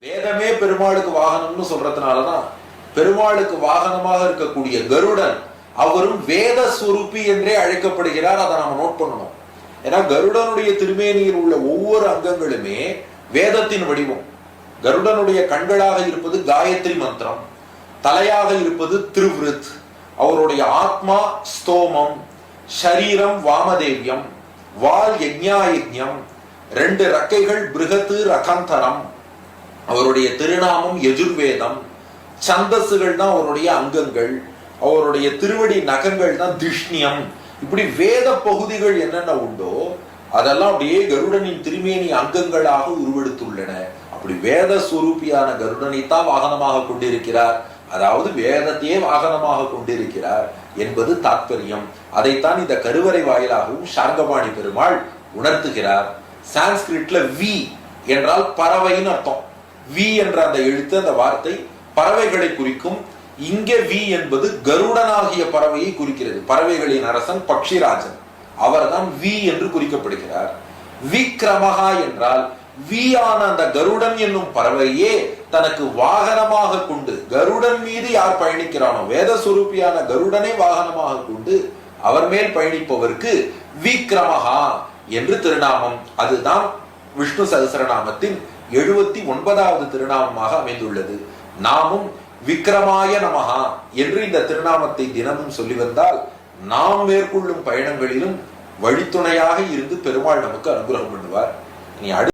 வேதமே பெருமாளுக்கு வாகனம்னு சொல்றதுனாலதான் பெருமாளுக்கு வாகனமாக இருக்கக்கூடிய கருடன் அவரும் வேத சுரூபி என்றே அழைக்கப்படுகிறார். அதை நாம நோட் பண்ணணும். ஏன்னா கருடனுடைய திருமேனியில் உள்ள ஒவ்வொரு அங்கங்களுமே வேதத்தின் வடிவம். கருடனுடைய கண்களாக இருப்பது காயத்ரி மந்திரம், தலையாக இருப்பது திருவிருத், அவருடைய ஆத்மா ஸ்தோமம், ஷரீரம் வாமதேவியம், வால் யஜ்ஞாயஜ்ஞம், 2 ரக்கைகள் பிருகத்து ரகந்தரம், அவருடைய திருநாமம் யஜுர்வேதம், சந்தஸ்கள் தான் அவருடைய அங்கங்கள், அவருடைய திருவடி நகங்கள் தான் திஷ்ணியம். இப்படி வேத பகுதிகள் என்னென்ன உண்டோ அதெல்லாம் அப்படியே கருடனின் திருமேனி அங்கங்களாக உருவெடுத்துள்ளன. அப்படி வேத சுரூபியான கருடனைத்தான் வாகனமாக கொண்டிருக்கிறார். அதாவது வேதத்தையே வாகனமாக கொண்டிருக்கிறார் என்பது தாத்பரியம். அதைத்தான் இந்த கருவறை வாயிலாகவும் சார்ங்கபாணி பெருமாள் உணர்த்துகிறார். சான்ஸ்கிரிட்ல வி என்றால் பறவைன்னு அர்த்தம். வி என்ற அந்த எழுத்து, அந்த வார்த்தை பறவைகளை குறிக்கும். இங்கே வி என்பது கருடனாகிய பறவையை குறிக்கிறது. பறவைகளின் அரசன் பக்ஷிராஜன், அவர்தான் வி என்று குறிக்கப்படுகிறார். விக்ரமஹா என்றால் வியான அந்த கருடன் என்னும் பறவையே தனக்கு வாகனமாக கொண்டு, கருடன் மீது யார் பயணிக்கிறானோ வேத சுரூபியான கருடனை வாகனமாக கொண்டு அவர் மேல் பயணிப்பவருக்கு விக்ரமஹா என்று திருநாமம். அதுதான் விஷ்ணு சகஸ்ரநாமத்தின் 79வது திருநாமமாக அமைந்துள்ளது. நாமும் விக்ரமாய நமஹா என்று இந்த திருநாமத்தை தினமும் சொல்லி வந்தால் நாம் மேற்கொள்ளும் பயணங்களிலும் வழித்துணையாக இருந்து பெருமாள் நமக்கு அனுகிரகம் பண்ணுவார். நீ